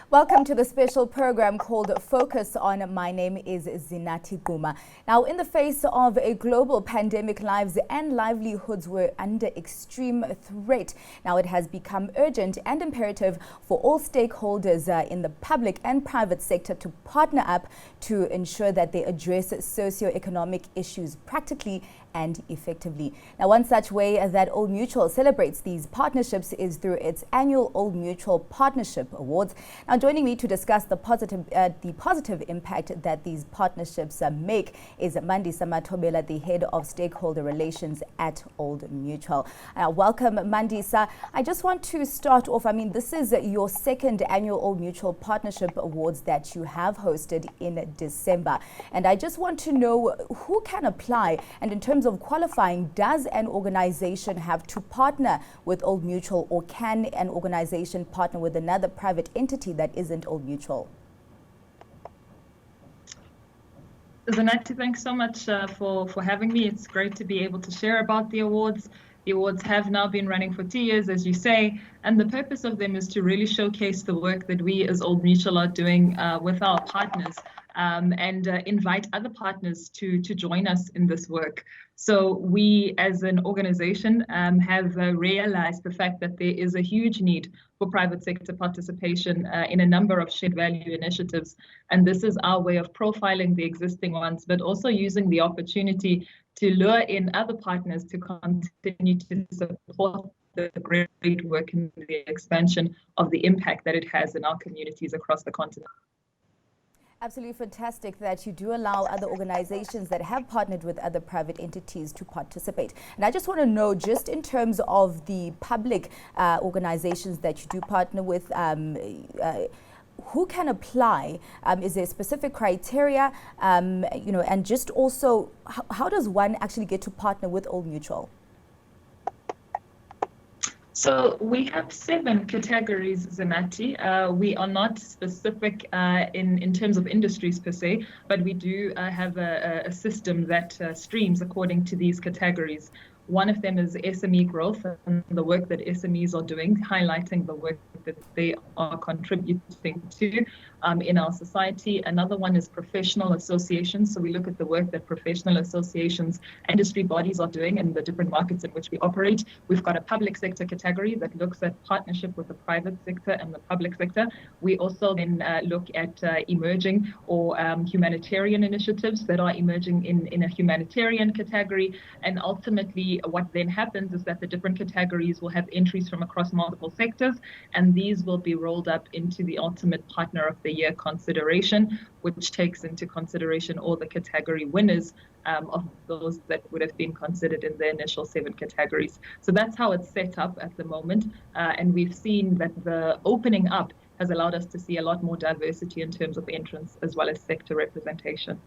Welcome to the special program called Focus On. My name is Zinati Guma. Now, in the face of a global pandemic, lives and livelihoods were under extreme threat. Now, it has become urgent and imperative for all stakeholders in the public and private sector to partner up to ensure that they address socio-economic issues practically and effectively. Now, one such way that Old Mutual celebrates these partnerships is through its annual Old Mutual Partnership Awards. Now, joining me to discuss the positive impact that these partnerships make is Mandisa Mathobela, the head of Stakeholder Relations at Old Mutual. Welcome, Mandisa. I just want to start off. This is your second annual Old Mutual Partnership Awards that you have hosted in December. And I just want to know who can apply, and in terms of qualifying, does an organization have to partner with Old Mutual, or can an organization partner with another private entity that isn't Old Mutual? Zanati, thanks so much for having me. It's great to be able to share about the awards. The awards have now been running for 2 years, as you say, and the purpose of them is to really showcase the work that we as Old Mutual are doing with our partners, and invite other partners to join us in this work. So we as an organization have realized the fact that there is a huge need for private sector participation in a number of shared value initiatives. And this is our way of profiling the existing ones, but also using the opportunity to lure in other partners to continue to support the great work and the expansion of the impact that it has in our communities across the continent. Absolutely fantastic that you do allow other organizations that have partnered with other private entities to participate. And I just want to know, just in terms of the public organizations that you do partner with, who can apply? Is there specific criteria? And just also, how does one actually get to partner with Old Mutual? So we have 7 categories, Zanati. We are not specific in terms of industries per se, but we do have a system that streams according to these categories. One of them is SME growth and the work that SMEs are doing, highlighting the work that they are contributing to in our society. Another one is professional associations. So we look at the work that professional associations, industry bodies are doing in the different markets in which we operate. We've got a public sector category that looks at partnership with the private sector and the public sector. We also then look at emerging or humanitarian initiatives that are emerging in a humanitarian category. And ultimately, what then happens is that the different categories will have entries from across multiple sectors, and these will be rolled up into the ultimate Partner of the Year consideration, which takes into consideration all the category winners of those that would have been considered in the initial 7 categories. So that's how it's set up at the moment, and we've seen that the opening up has allowed us to see a lot more diversity in terms of entrance as well as sector representation.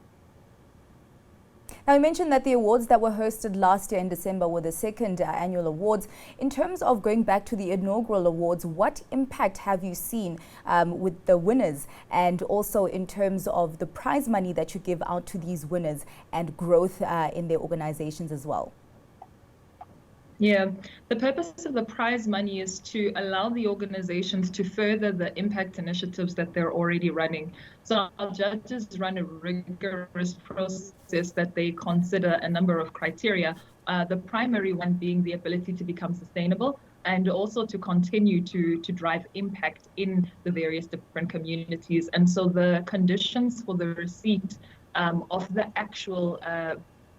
Now, you mentioned that the awards that were hosted last year in December were the second annual awards. In terms of going back to the inaugural awards, what impact have you seen with the winners, and also in terms of the prize money that you give out to these winners and growth in their organizations as well? Yeah, the purpose of the prize money is to allow the organizations to further the impact initiatives that they're already running. So our judges run a rigorous process that they consider a number of criteria, the primary one being the ability to become sustainable and also to continue to drive impact in the various different communities. And so the conditions for the receipt of the actual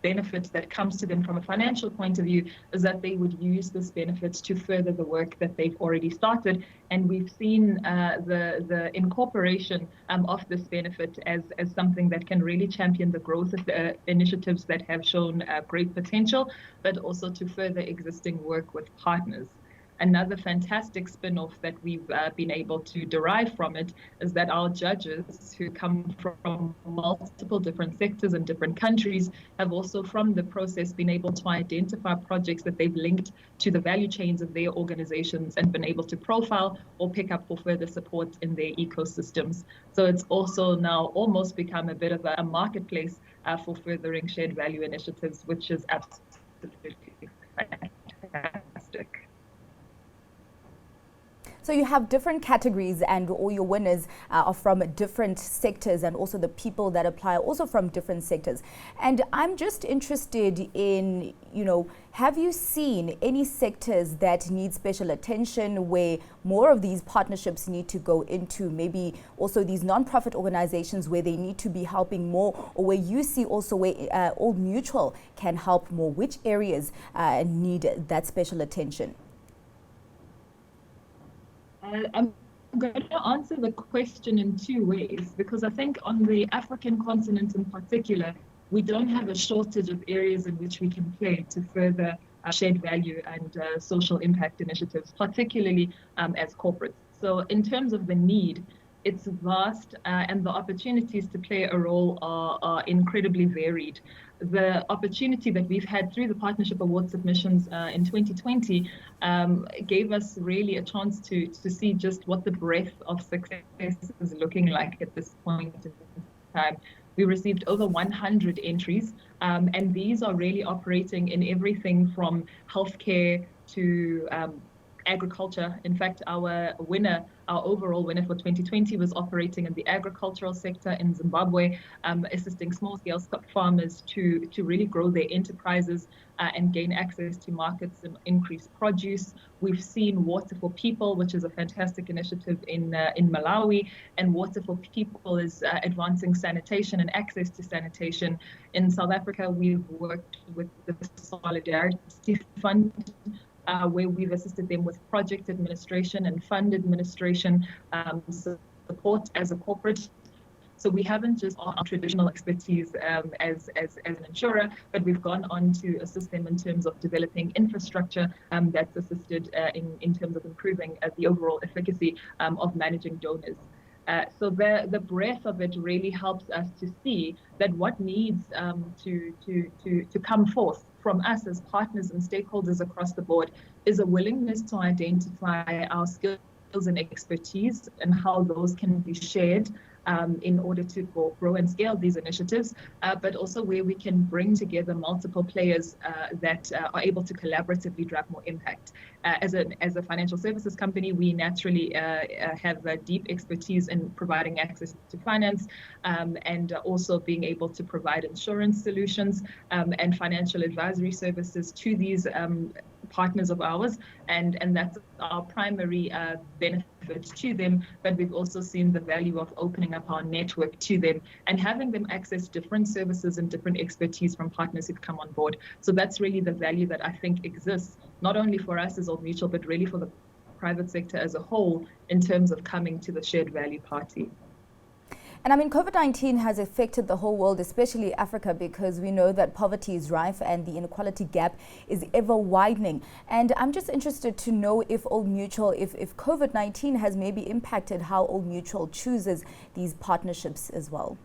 benefits that comes to them from a financial point of view is that they would use this benefits to further the work that they've already started. And we've seen the incorporation of this benefit as something that can really champion the growth of the initiatives that have shown great potential, but also to further existing work with partners. Another fantastic spin-off that we've been able to derive from it is that our judges, who come from multiple different sectors and different countries, have also from the process been able to identify projects that they've linked to the value chains of their organizations and been able to profile or pick up for further support in their ecosystems. So it's also now almost become a bit of a marketplace for furthering shared value initiatives, which is absolutely fantastic. So you have different categories, and all your winners are from different sectors, and also the people that apply are also from different sectors. And I'm just interested in, have you seen any sectors that need special attention, where more of these partnerships need to go into? Maybe also these non-profit organizations where they need to be helping more, or where you see also where Old Mutual can help more? Which areas need that special attention? I'm going to answer the question in two ways, because I think on the African continent in particular, we don't have a shortage of areas in which we can play to further shared value and social impact initiatives, particularly as corporates. So in terms of the need, it's vast, and the opportunities to play a role are incredibly varied. The opportunity that we've had through the Partnership Award submissions in 2020 gave us really a chance to see just what the breadth of success is looking like at this point in time. We received over 100 entries, and these are really operating in everything from healthcare to agriculture. In fact, our overall winner for 2020 was operating in the agricultural sector in Zimbabwe, assisting small-scale farmers to really grow their enterprises and gain access to markets and increase produce. We've seen Water for People, which is a fantastic initiative in Malawi, and Water for People is advancing sanitation and access to sanitation. In South Africa, we've worked with the Solidarity Fund, where we've assisted them with project administration and fund administration support as a corporate. So we haven't just our traditional expertise as an insurer, but we've gone on to assist them in terms of developing infrastructure that's assisted in terms of improving the overall efficacy of managing donors. So the breadth of it really helps us to see that what needs to come forth from us as partners and stakeholders across the board is a willingness to identify our skills and expertise and how those can be shared in order to grow and scale these initiatives, but also where we can bring together multiple players that are able to collaboratively drive more impact. As a financial services company, we naturally have a deep expertise in providing access to finance and also being able to provide insurance solutions and financial advisory services to these partners of ours, and that's our primary benefit to them. But we've also seen the value of opening up our network to them and having them access different services and different expertise from partners who've come on board. So that's really the value that I think exists, not only for us as Old Mutual, but really for the private sector as a whole in terms of coming to the shared value party. And I mean, COVID-19 has affected the whole world, especially Africa, because we know that poverty is rife and the inequality gap is ever widening. And I'm just interested to know if Old Mutual, if COVID-19 has maybe impacted how Old Mutual chooses these partnerships as well.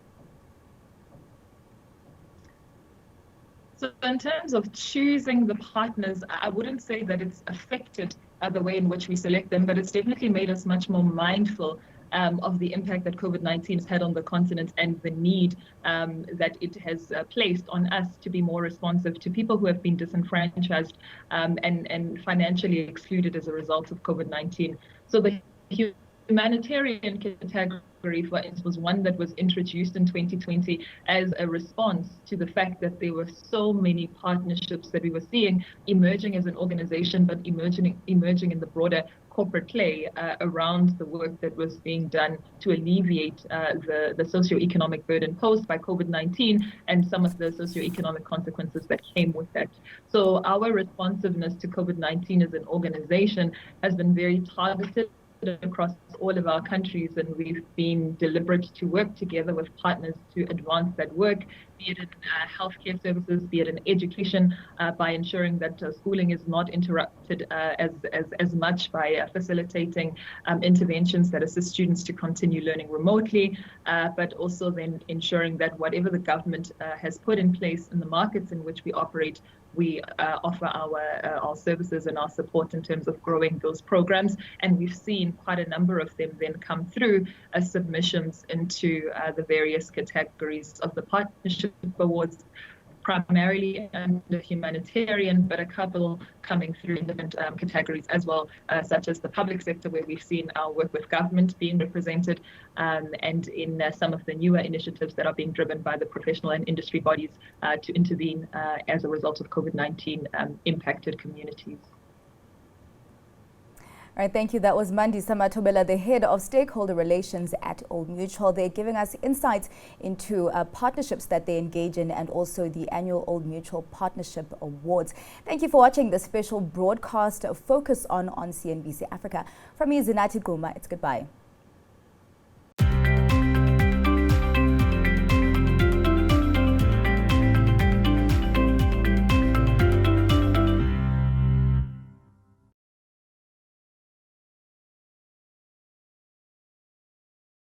So in terms of choosing the partners, I wouldn't say that it's affected the way in which we select them, but it's definitely made us much more mindful of the impact that COVID-19 has had on the continent and the need that it has placed on us to be more responsive to people who have been disenfranchised and financially excluded as a result of COVID-19. So the humanitarian category, for instance, was one that was introduced in 2020 as a response to the fact that there were so many partnerships that we were seeing emerging as an organization, but emerging in the broader corporate play around the work that was being done to alleviate the socio-economic burden posed by COVID-19 and some of the socio-economic consequences that came with that. So our responsiveness to COVID-19 as an organization has been very targeted across all of our countries, and we've been deliberate to work together with partners to advance that work, be it in healthcare services, be it in education, by ensuring that schooling is not interrupted as much by facilitating interventions that assist students to continue learning remotely, but also then ensuring that whatever the government has put in place in the markets in which we operate, we offer our services and our support in terms of growing those programs. And we've seen quite a number of them then come through as submissions into the various categories of the partnership awards. primarily under humanitarian, but a couple coming through in different categories as well, such as the public sector, where we've seen our work with government being represented, and in some of the newer initiatives that are being driven by the professional and industry bodies to intervene as a result of COVID-19 impacted communities. All right, thank you. That was Mandisa Mathobela, the head of Stakeholder Relations at Old Mutual. They're giving us insights into partnerships that they engage in and also the annual Old Mutual Partnership Awards. Thank you for watching this special broadcast Focus on CNBC Africa. From me, Zinathi Guma. It's goodbye.